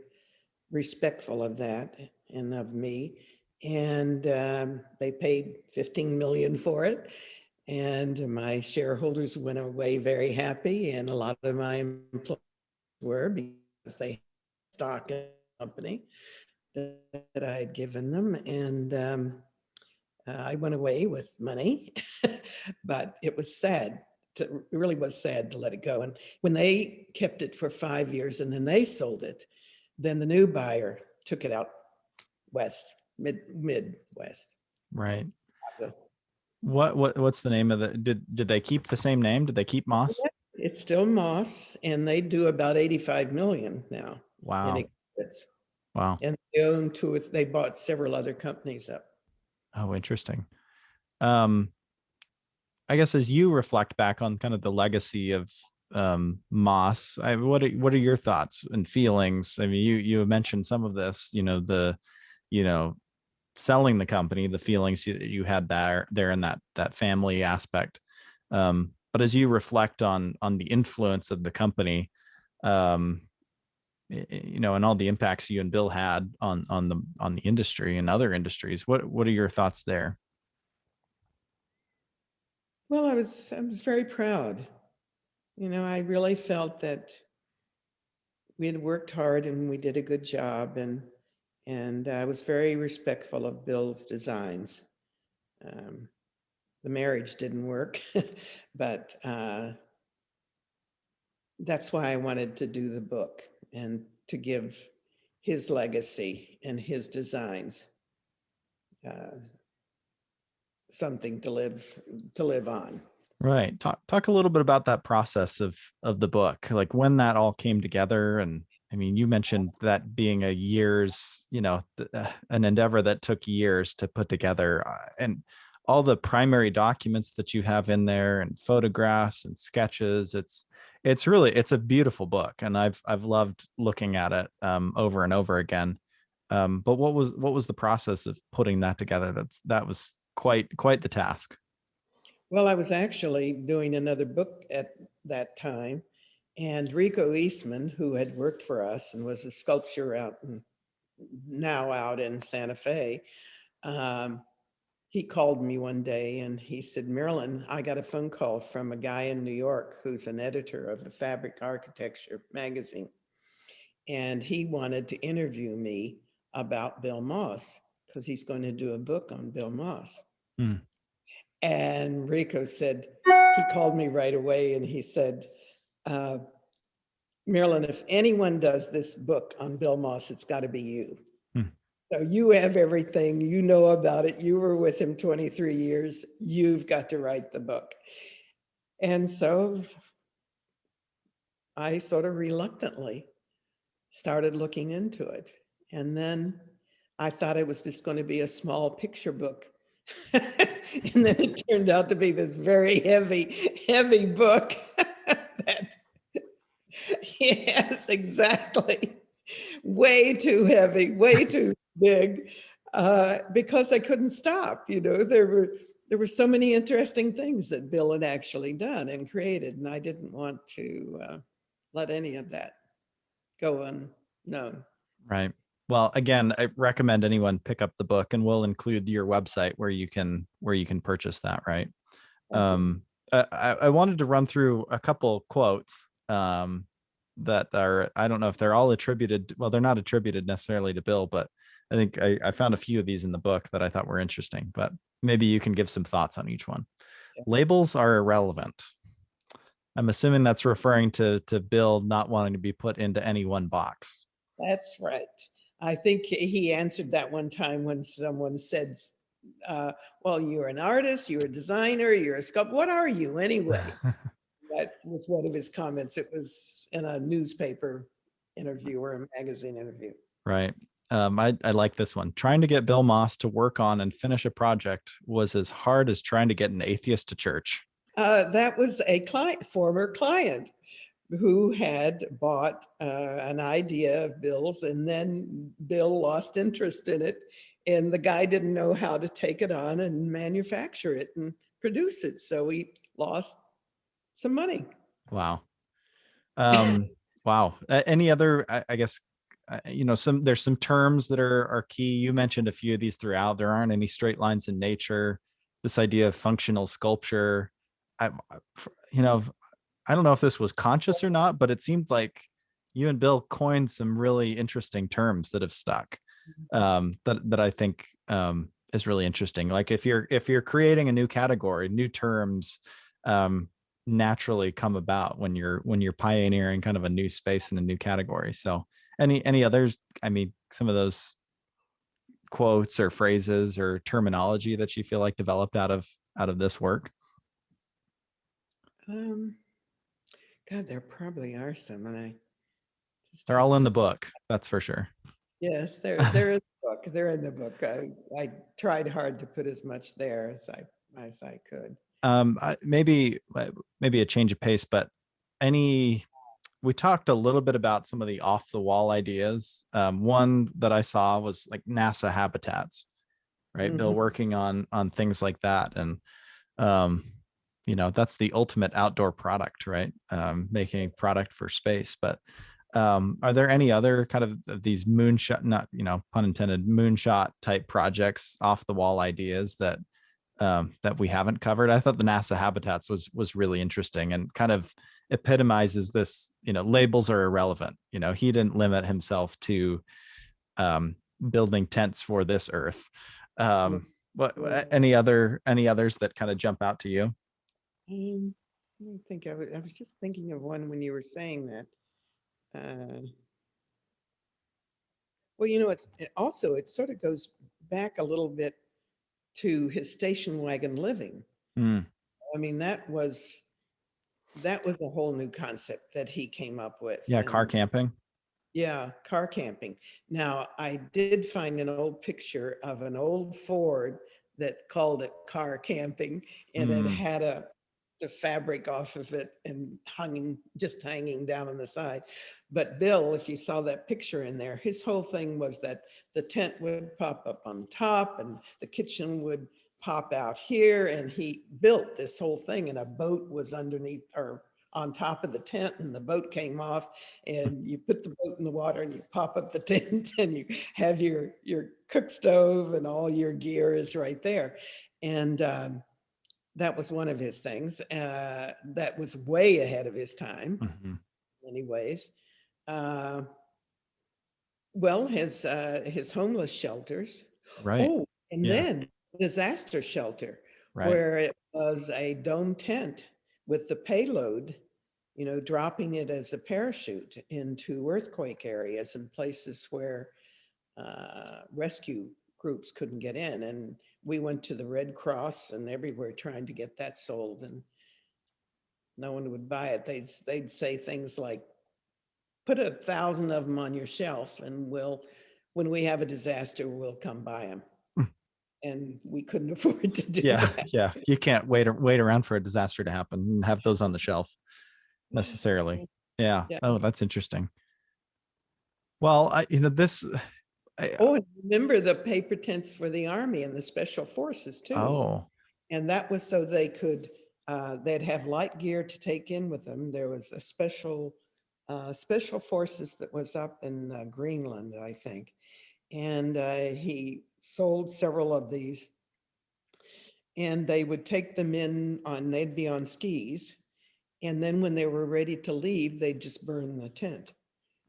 respectful of that and of me. And they paid 15 million for it. And my shareholders went away very happy. And a lot of my employees were, because they had stock in the company that I had given them. And I went away with money, but it was sad. It really was sad to let it go. And when they kept it for 5 years and then they sold it, then the new buyer took it out west, Midwest. Right. So What's the name of the did they keep the same name? Did they keep Moss? it's still Moss, and they do about 85 million now in Wow. exhibits. Wow. And they own they bought several other companies up. Oh, interesting. Um, I guess as you reflect back on kind of the legacy of Moss, what are your thoughts and feelings? I mean, you mentioned some of this, you know, selling the company, the feelings you had there in that family aspect. But as you reflect on the influence of the company, um, and all the impacts you and Bill had on the industry and other industries, what are your thoughts there? Well, I was very proud. I really felt that we had worked hard and we did a good job, and I was very respectful of Bill's designs. Um, the marriage didn't work, but that's why I wanted to do the book and to give his legacy and his designs uh, something to live on. Right. Talk a little bit about that process of the book, like when that all came together. And I mean, you mentioned that being a years, an endeavor that took years to put together, and all the primary documents that you have in there and photographs and sketches. It's a beautiful book, and I've loved looking at it over and over again. But what was the process of putting that together? That was quite the task. Well, I was actually doing another book at that time, and Rico Eastman, who had worked for us and was a sculptor now out in Santa Fe, um, he called me one day and he said, Marilyn, I got a phone call from a guy in New York who's an editor of the Fabric Architecture magazine. And he wanted to interview me about Bill Moss because he's going to do a book on Bill Moss. Hmm. And Rico said, he called me right away and he said, Marilyn, if anyone does this book on Bill Moss, it's got to be you. Hmm. So you have everything, you know about it. You were with him 23 years. You've got to write the book. And so I sort of reluctantly started looking into it. And then I thought it was just going to be a small picture book. And then it turned out to be this very heavy book. Yes, exactly. Way too heavy, way too big, because I couldn't stop. There were so many interesting things that Bill had actually done and created, and I didn't want to let any of that go unknown. Right. Well, again, I recommend anyone pick up the book, and we'll include your website where you can purchase that. Right. Okay. Um, I wanted to run through a couple quotes that are, I don't know if they're all attributed. Well, they're not attributed necessarily to Bill, but I think I found a few of these in the book that I thought were interesting. But maybe you can give some thoughts on each one. Yeah, Labels are irrelevant. I'm assuming that's referring to Bill not wanting to be put into any one box. that's right. I think he answered that one time when someone said, well, you're an artist, you're a designer, you're a sculptor. What are you anyway? That was one of his comments. It was in a newspaper interview or a magazine interview. Right. I like this one. Trying to get Bill Moss to work on and finish a project was as hard as trying to get an atheist to church. That was a former client who had bought an idea of Bill's, and then Bill lost interest in it. And the guy didn't know how to take it on and manufacture it and produce it. So he lost some money. Wow. Um, wow. Any other, I guess, there's some terms that are key. You mentioned a few of these throughout. There aren't any straight lines in nature. This idea of functional sculpture. I, you know, I don't know if this was conscious or not, but it seemed like you and Bill coined some really interesting terms that have stuck. That I think is really interesting. Like if you're creating a new category, new terms um, naturally come about when you're pioneering kind of a new space in a new category. So any others? I mean, some of those quotes or phrases or terminology that you feel like developed out of this work. Um, God, there probably are some, and I just They're had all in some. the book, that's for sure. Yes, they're in the book. They're in the book. I tried hard to put as much there as I could. Maybe a change of pace, but any we talked a little bit about some of the off the wall ideas. One that I saw was like NASA habitats, right? Bill Mhm. working on things like that, and um, that's the ultimate outdoor product, right? Making product for space. But are there any other kind of these moonshot, not pun intended, moonshot type projects, off the wall ideas that we haven't covered? I thought the NASA habitats was really interesting and kind of epitomizes this. Labels are irrelevant. He didn't limit himself to um, building tents for this Earth. What any others that kind of jump out to you? Um, I think I was just thinking of one when you were saying that. Well, it sort of goes back a little bit to his station wagon living. Mm, I mean, that was a whole new concept that he came up with. yeah, car And camping. yeah, car camping. Now, I did find an old picture of an old Ford that called it car camping, and it Mm, had a the fabric off of it and just hanging down on the side. But Bill, if you saw that picture in there, his whole thing was that the tent would pop up on top and the kitchen would pop out here. And he built this whole thing, and a boat was underneath or on top of the tent, and the boat came off, and you put the boat in the water and you pop up the tent and you have your cook stove and all your gear is right there. And that was one of his things that was way ahead of his time Mhm. in many ways. Well, his homeless shelters. Right. Oh, and Yeah. then disaster shelter, Right. where it was a dome tent with the payload, dropping it as a parachute into earthquake areas and places where rescue groups couldn't get in. And we went to the Red Cross and everywhere trying to get that sold, and no one would buy it. They'd say things like, put 1,000 of them on your shelf and when we have a disaster, we'll come buy them. Mm. And we couldn't afford to do Yeah. that. Yeah. You can't wait around for a disaster to happen and have those on the shelf necessarily. Yeah. Yeah. Oh, that's interesting. Well, this, I, Oh, and remember the paper tents for the Army and the Special Forces too. oh, And that was so they could, they'd have light gear to take in with them. There was a special forces that was up in Greenland, I think. And he sold several of these, and they would take them in they'd be on skis. And then when they were ready to leave, they'd just burn the tent.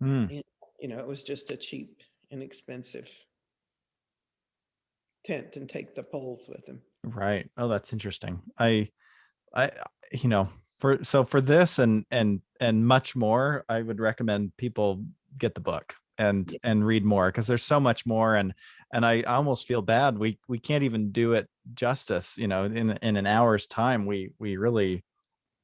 hmm, And, it was just a cheap, inexpensive tent, and take the poles with them. right. Oh, that's interesting. I, for this and much more, I would recommend people get the book and Yeah. read more, because there's so much more. And I almost feel bad. We can't even do it justice. In an hour's time, we really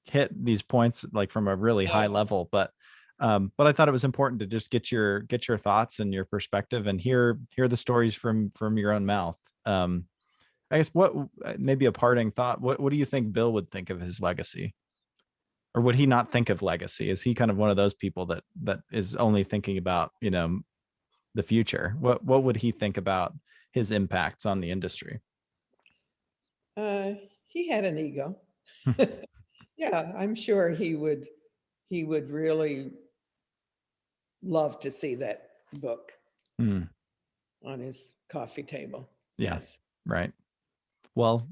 hit these points like from a really high level. But I thought it was important to just get your thoughts and your perspective and hear the stories from your own mouth. I guess what maybe a parting thought. What do you think Bill would think of his legacy? Or would he not think of legacy? Is he kind of one of those people that is only thinking about, the future? What would he think about his impacts on the industry? He had an ego. Yeah, I'm sure he would really love to see that book Hmm. on his coffee table. Yeah, Yes. right. Well,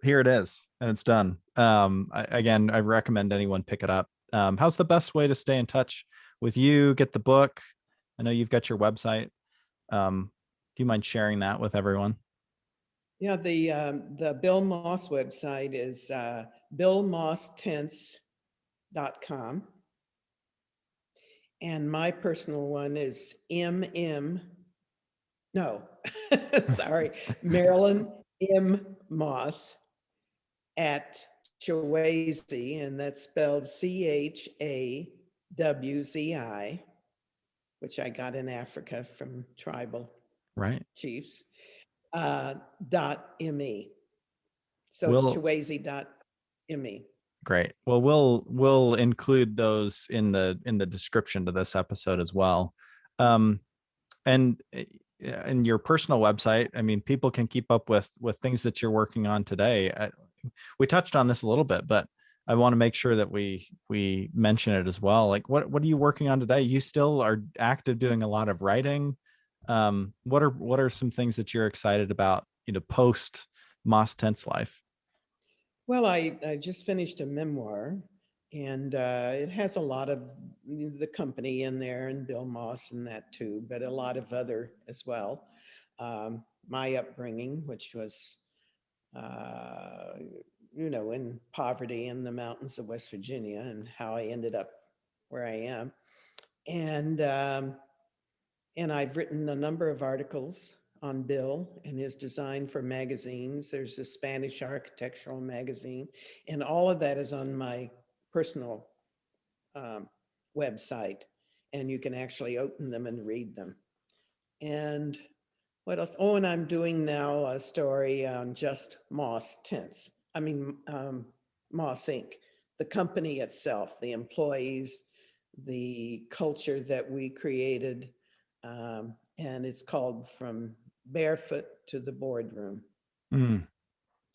here it is, and it's done. Again, I recommend anyone pick it up. How's the best way to stay in touch with you? Get the book. I know you've got your website. Do you mind sharing that with everyone? Yeah, the Bill Moss website is billmosstents.com. And my personal one is no, sorry, Marilyn M. Moss at Chawzi, and that's spelled Chawzi, which I got in Africa from tribal Right. chiefs, .me. So it's We'll Chawzi.me. Great. Well, we'll include those in the description to this episode as well. Um, and in your personal website, I mean, people can keep up with things that you're working on today. We touched on this a little bit, but I want to make sure that we mention it as well. Like, what are you working on today? You still are active doing a lot of writing. What are some things that you're excited about, post Moss Tents life? Well, I just finished a memoir, and it has a lot of the company in there and Bill Moss and that too, but a lot of other as well. My upbringing, which was, in poverty in the mountains of West Virginia, and how I ended up where I am. And I've written a number of articles on Bill and his design for magazines. There's a Spanish architectural magazine, and all of that is on my personal website, and you can actually open them and read them. And what else? Oh, and I'm doing now a story on just moss tents. Moss Inc., the company itself, the employees, the culture that we created. And it's called From Barefoot to the Boardroom. Mm,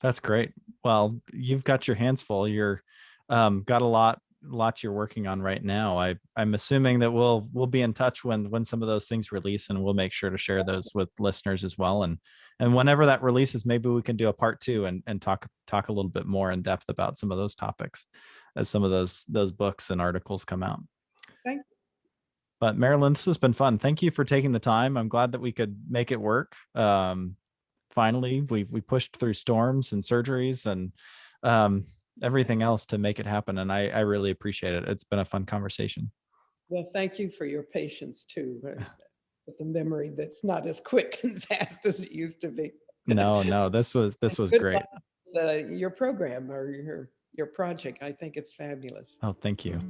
that's great. Well, you've got your hands full. You're got a lot you're working on right now. I'm assuming that we'll be in touch when some of those things release, and we'll make sure to share those with listeners as well. And whenever that releases, maybe we can do a part two and talk a little bit more in depth about some of those topics as some of those books and articles come out. Thank you. But Marilyn, this has been fun. Thank you for taking the time. I'm glad that we could make it work. Finally, we pushed through storms and surgeries and everything else to make it happen. And I really appreciate it. It's been a fun conversation. Well, thank you for your patience too, with a memory that's not as quick and fast as it used to be. No, this was Good great. luck with, your program or your project. I think it's fabulous. Oh, thank you.